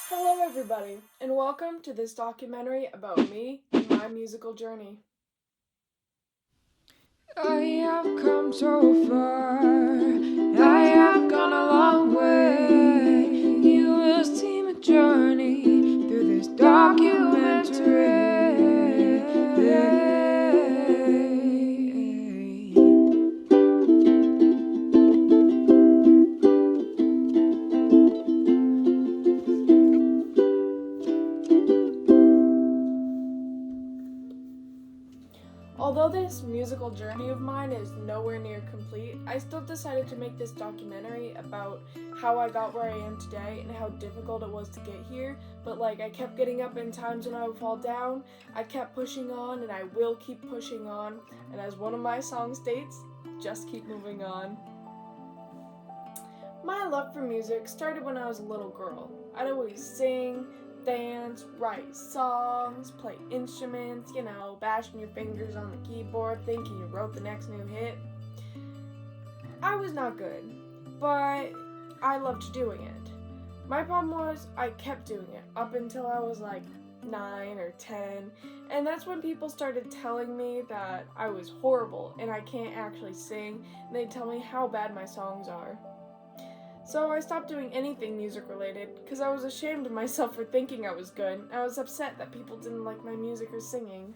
Hello, everybody, and welcome to this documentary about me and my musical journey. I have come so far, I have gone a long way. You will see my journey through this documentary. Although this musical journey of mine is nowhere near complete, I still decided to make this documentary about how I got where I am today and how difficult it was to get here. But I kept getting up in times when I would fall down, I kept pushing on, and I will keep pushing on. And as one of my songs states, just keep moving on. My love for music started when I was a little girl. I'd always sing, dance, write songs, play instruments, bashing your fingers on the keyboard thinking you wrote the next new hit. I was not good, but I loved doing it. My problem was I kept doing it up until I was 9 or 10, and that's when people started telling me that I was horrible and I can't actually sing, and they'd tell me how bad my songs are. So I stopped doing anything music related because I was ashamed of myself for thinking I was good. I was upset that people didn't like my music or singing.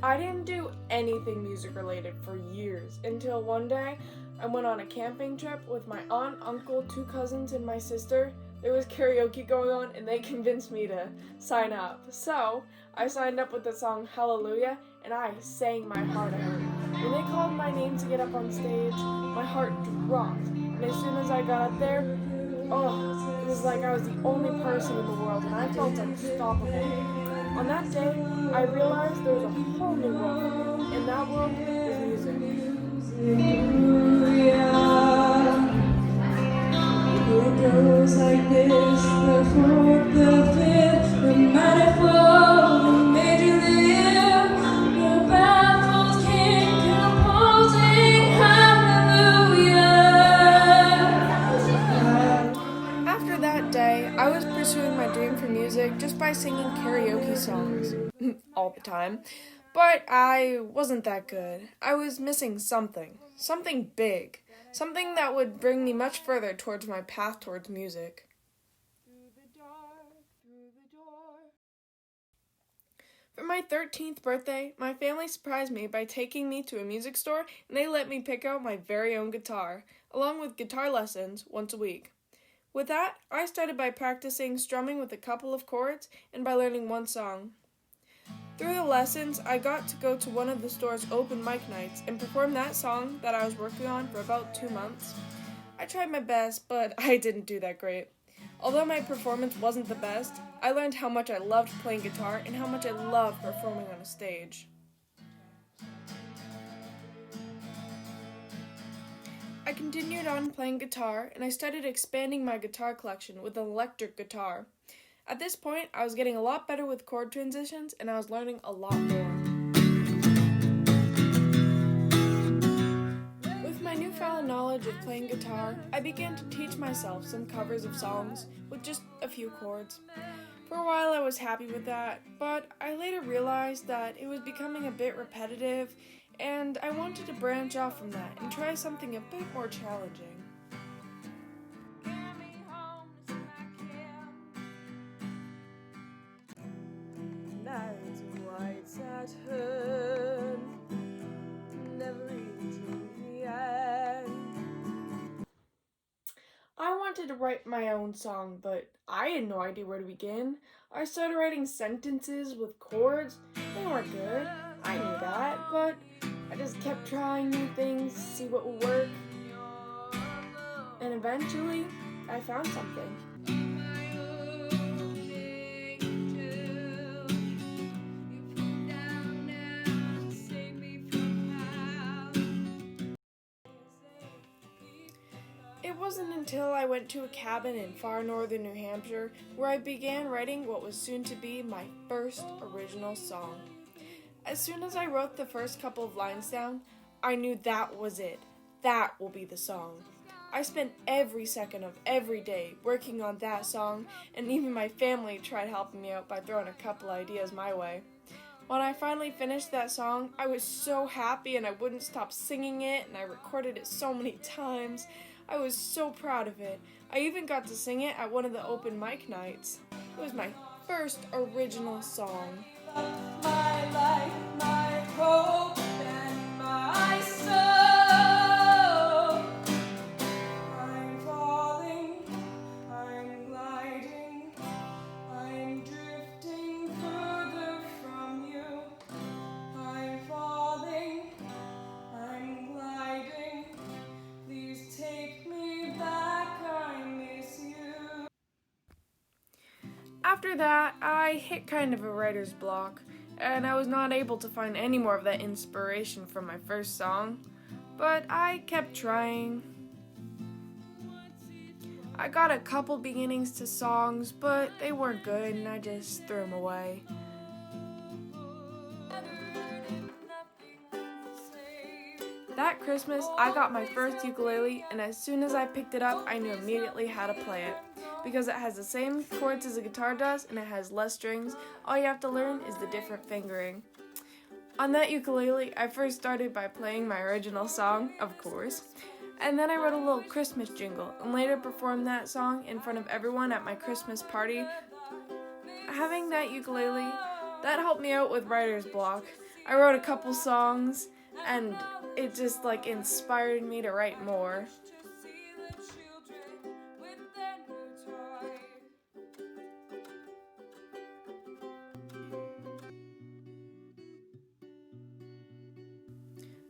I didn't do anything music related for years until one day I went on a camping trip with my aunt, uncle, two cousins, and my sister. There was karaoke going on and they convinced me to sign up. So I signed up with the song Hallelujah and I sang my heart out. When they called my name to get up on stage, my heart dropped. And as soon as I got up there, it was like I was the only person in the world and I felt unstoppable. On that day, I realized there was a whole new world for me, and that world was music. It goes like this, the fourth, the fifth, the manifold, the major live, the baffled king composing hallelujah. After that day, I was pursuing my dream for music just by singing karaoke songs all the time. But I wasn't that good. I was missing something big, something that would bring me much further towards my path towards music. For my 13th birthday, my family surprised me by taking me to a music store and they let me pick out my very own guitar, along with guitar lessons once a week. With that, I started by practicing strumming with a couple of chords and by learning one song. Through the lessons, I got to go to one of the store's open mic nights and perform that song that I was working on for about 2 months. I tried my best, but I didn't do that great. Although my performance wasn't the best, I learned how much I loved playing guitar and how much I loved performing on a stage. I continued on playing guitar and I started expanding my guitar collection with an electric guitar. At this point, I was getting a lot better with chord transitions and I was learning a lot more. With my newfound knowledge of playing guitar, I began to teach myself some covers of songs with just a few chords. For a while I was happy with that, but I later realized that it was becoming a bit repetitive and I wanted to branch off from that and try something a bit more challenging. Nights of white satin, never reaching the end. I wanted to write my own song, but I had no idea where to begin. I started writing sentences with chords. They weren't good. I knew that, but I just kept trying new things to see what would work. And eventually, I found something. It wasn't until I went to a cabin in far northern New Hampshire where I began writing what was soon to be my first original song. As soon as I wrote the first couple of lines down, I knew that was it. That will be the song. I spent every second of every day working on that song, and even my family tried helping me out by throwing a couple ideas my way. When I finally finished that song, I was so happy and I wouldn't stop singing it, and I recorded it so many times. I was so proud of it. I even got to sing it at one of the open mic nights. It was my first original song. My life, my hope, and my soul. I'm falling, I'm gliding, I'm drifting further from you. I'm falling, I'm gliding, please take me back, I miss you. After that, I hit kind of a writer's block, and I was not able to find any more of that inspiration from my first song, but I kept trying. I got a couple beginnings to songs, but they weren't good, and I just threw them away. That Christmas, I got my first ukulele, and as soon as I picked it up, I knew immediately how to play it. Because it has the same chords as a guitar does, and it has less strings, all you have to learn is the different fingering. On that ukulele, I first started by playing my original song, of course, and then I wrote a little Christmas jingle, and later performed that song in front of everyone at my Christmas party. Having that ukulele, that helped me out with writer's block. I wrote a couple songs, and it just inspired me to write more.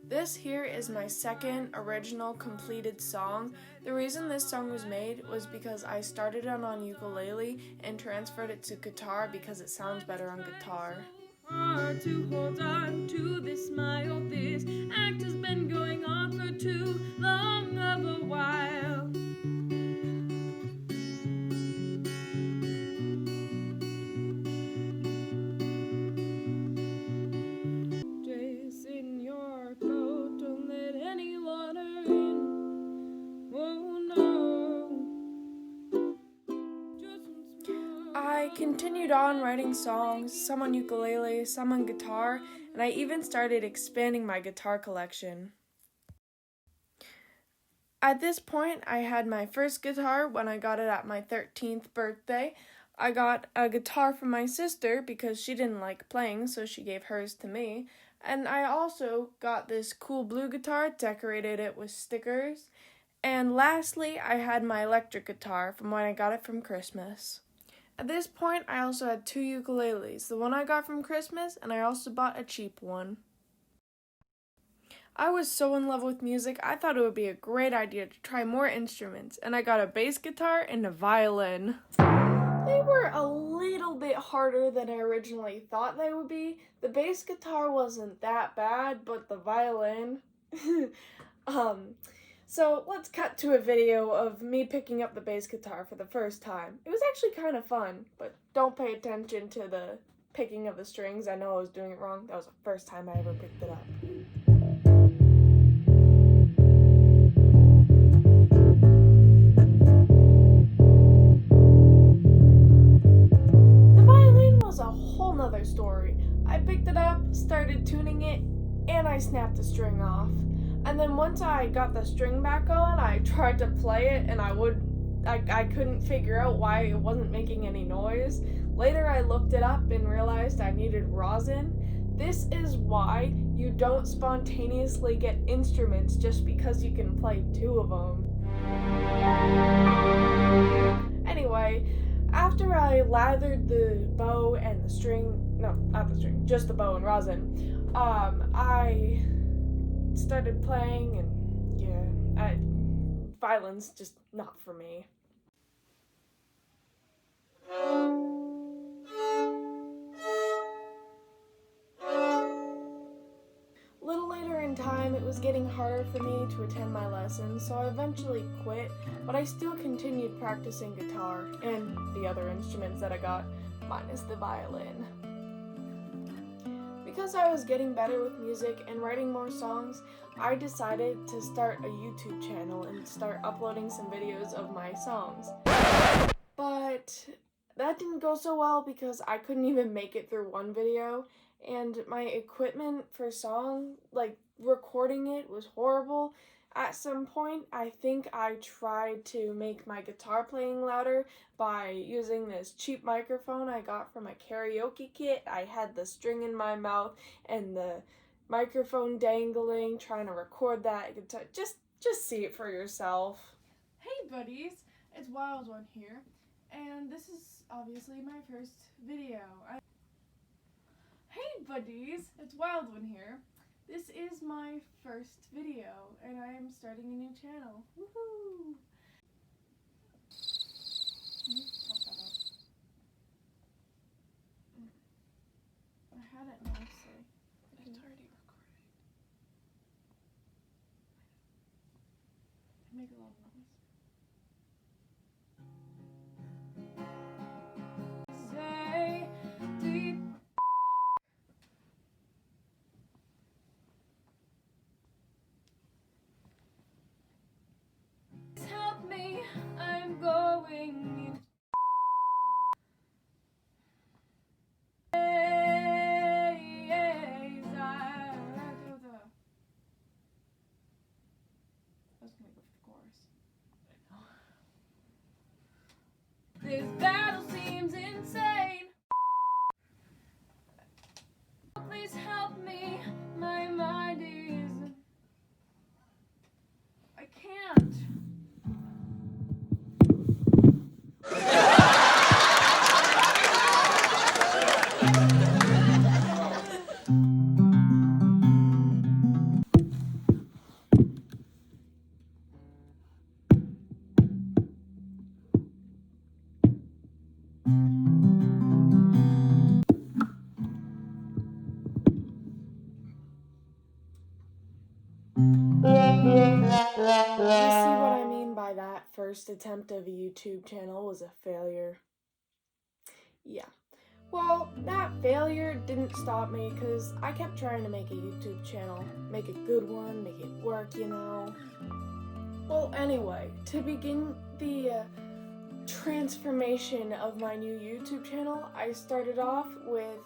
This here is my second original completed song. The reason this song was made was because I started it on ukulele and transferred it to guitar because it sounds better on guitar. Hard to hold on to this smile. This act has been going on for too long of a while. Dress in your coat, don't let any water in. Oh no. Just once more. I continued on writing songs, some on ukulele, some on guitar, and I even started expanding my guitar collection. At this point, I had my first guitar when I got it at my 13th birthday. I got a guitar from my sister because she didn't like playing, so she gave hers to me. And I also got this cool blue guitar, decorated it with stickers. And lastly, I had my electric guitar from when I got it from Christmas. At this point, I also had two ukuleles, the one I got from Christmas, and I also bought a cheap one. I was so in love with music, I thought it would be a great idea to try more instruments, and I got a bass guitar and a violin. They were a little bit harder than I originally thought they would be. The bass guitar wasn't that bad, but the violin... So let's cut to a video of me picking up the bass guitar for the first time. It was actually kind of fun, but don't pay attention to the picking of the strings. I know I was doing it wrong. That was the first time I ever picked it up. The violin was a whole nother story. I picked it up, started tuning it, and I snapped the string off. And then once I got the string back on, I tried to play it and I couldn't figure out why it wasn't making any noise. Later I looked it up and realized I needed rosin. This is why you don't spontaneously get instruments just because you can play two of them. Anyway, after I lathered the bow and the string, no, not the string, just the bow and rosin, I started playing, and yeah, violin's just not for me. A little later in time, it was getting harder for me to attend my lessons, so I eventually quit, but I still continued practicing guitar and the other instruments that I got, minus the violin. Because I was getting better with music and writing more songs, I decided to start a YouTube channel and start uploading some videos of my songs. But that didn't go so well because I couldn't even make it through one video, and my equipment for recording it was horrible. At some point, I think I tried to make my guitar playing louder by using this cheap microphone I got from a karaoke kit. I had the string in my mouth and the microphone dangling, trying to record that guitar. Just see it for yourself. Hey buddies, it's Wild One here, and this is obviously my first video. Hey buddies, it's Wild One here. This is my first video, and I am starting a new channel. Woohoo! Let me top that up. I had it nicely. It's already recording. Make a little noise. Say deep. Help me, I'm going. This battle seems insane. Please help me. My mind is. I can't. You see what I mean by that first attempt of a YouTube channel was a failure? Yeah. Well, that failure didn't stop me because I kept trying to make a YouTube channel. Make a good one, make it work, you know. Well, anyway, to begin the transformation of my new YouTube channel, I started off with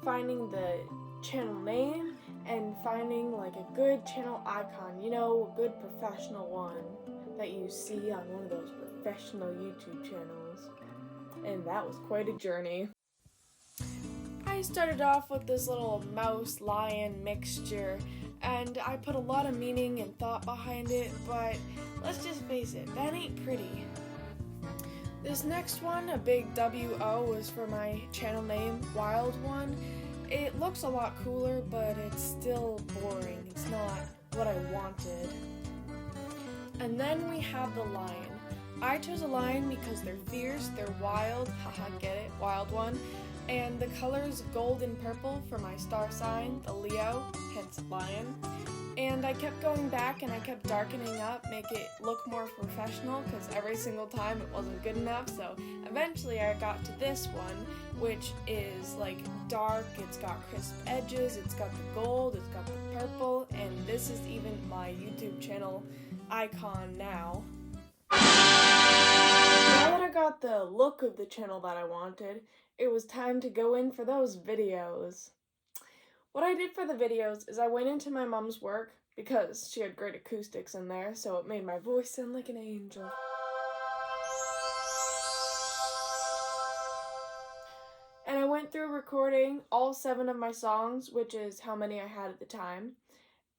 finding the channel name and finding like a good channel icon, you know, a good professional one that you see on one of those professional YouTube channels. And that was quite a journey. I started off with this little mouse lion mixture, and I put a lot of meaning and thought behind it, but let's just face it, that ain't pretty. This next one, a big W-O, is for my channel name, Wild One. It looks a lot cooler, but it's still boring. It's not what I wanted. And then we have the lion. I chose a lion because they're fierce, they're wild, haha, get it, Wild One. And the colors gold and purple for my star sign, the Leo, hence lion. And I kept going back and I kept darkening up, make it look more professional, because every single time it wasn't good enough. So eventually I got to this one, which is like dark, it's got crisp edges, it's got the gold, it's got the purple, and this is even my YouTube channel icon now. Now that I got the look of the channel that I wanted, it was time to go in for those videos. What I did for the videos is I went into my mom's work because she had great acoustics in there, so it made my voice sound like an angel. And I went through recording all 7 of my songs, which is how many I had at the time,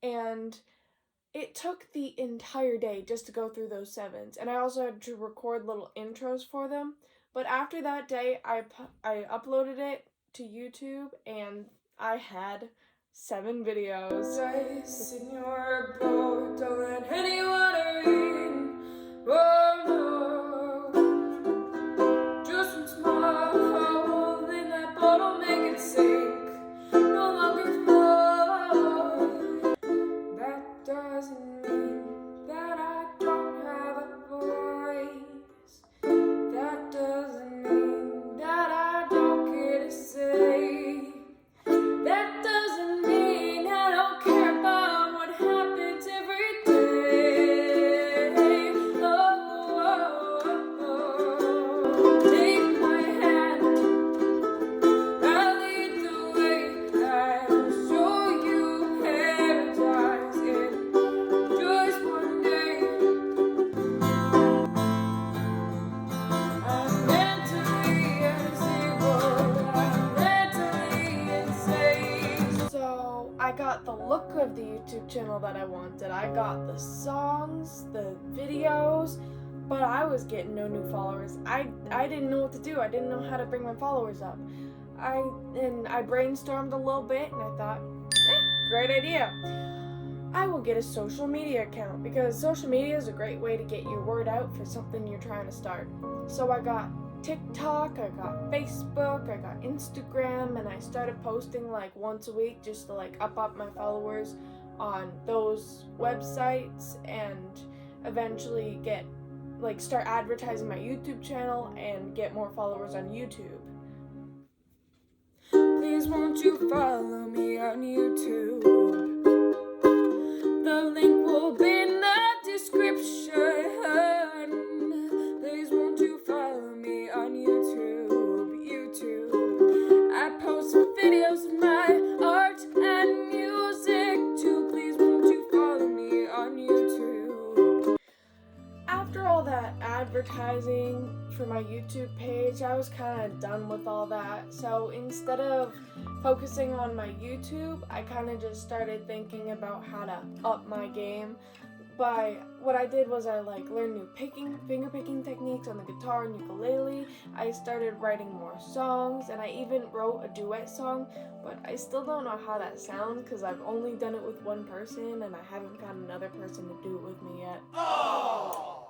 and it took the entire day just to go through those 7s, and I also had to record little intros for them. But after that day, I uploaded it to YouTube, and I had 7 videos. Dice in your boat, don't let anyone in. Oh no, just one small hole in that bottle, make it sink, no longer float. That doesn't mean that I don't have a voice. That doesn't mean that I don't care to say. That doesn't got the look of the YouTube channel that I wanted. I got the songs, the videos, but I was getting no new followers. I didn't know what to do. I didn't know how to bring my followers up. I brainstormed a little bit and I thought, great idea. I will get a social media account because social media is a great way to get your word out for something you're trying to start. So I got TikTok, I got Facebook, I got Instagram, and I started posting like once a week just to like up my followers on those websites and eventually start advertising my YouTube channel and get more followers on YouTube. Please won't you follow me on YouTube? The link will be in the description. Please won't you follow me on YouTube? I post videos of my art and music too. Please won't you follow me on YouTube? After all that advertising for my YouTube page, I was kind of done with all that. So instead of focusing on my YouTube, I kind of just started thinking about how to up my game. What I did was I learned new finger picking techniques on the guitar and ukulele. I started writing more songs, and I even wrote a duet song, but I still don't know how that sounds because I've only done it with one person and I haven't found another person to do it with me yet. Oh!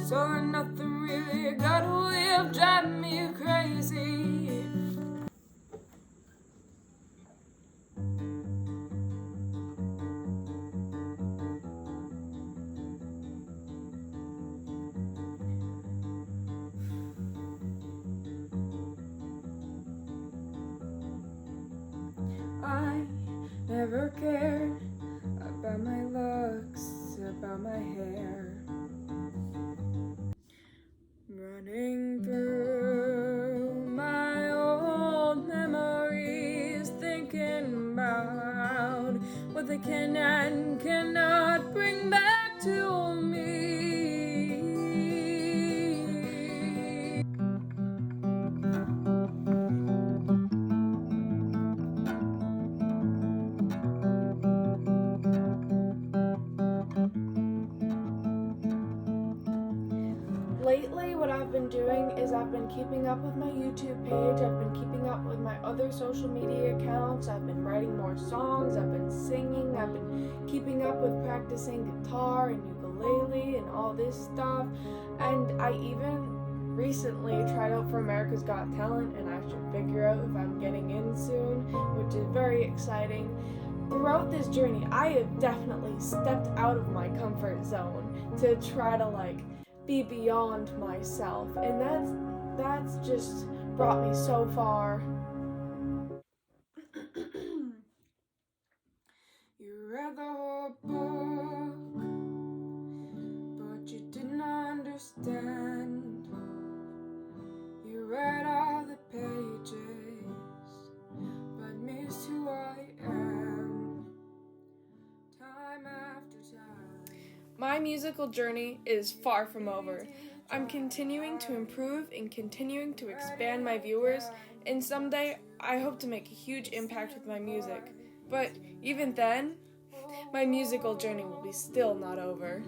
So nothing really got a way of driving me crazy. I never cared about my looks, about my hair. Running through my old memories, thinking about what they can and cannot bring back to me. Lately, what I've been doing is I've been keeping up with my YouTube page, I've been keeping up with my other social media accounts, I've been writing more songs, I've been singing, I've been keeping up with practicing guitar and ukulele and all this stuff, and I even recently tried out for America's Got Talent, and I should figure out if I'm getting in soon, which is very exciting. Throughout this journey, I have definitely stepped out of my comfort zone to try to be beyond myself, and that's just brought me so far. You read the whole book, but you didn't understand. You read all the pages, but missed who I am. Time after time. My musical journey is far from over. I'm continuing to improve and continuing to expand my viewers, and someday I hope to make a huge impact with my music. But even then, my musical journey will be still not over.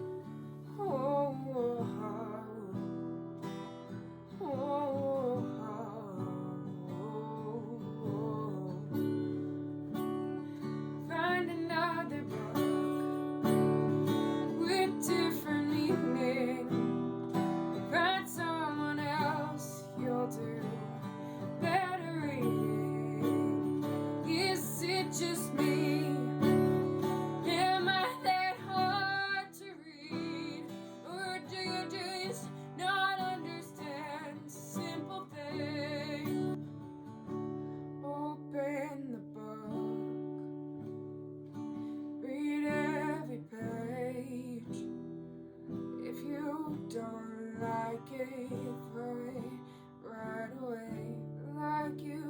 Find another book with different meaning. Find someone else you'll do better reading. Is it just me? Am I that hard to read? Or do you just not understand simple things? Open the book, read every page. If you don't like it, throw it right away like you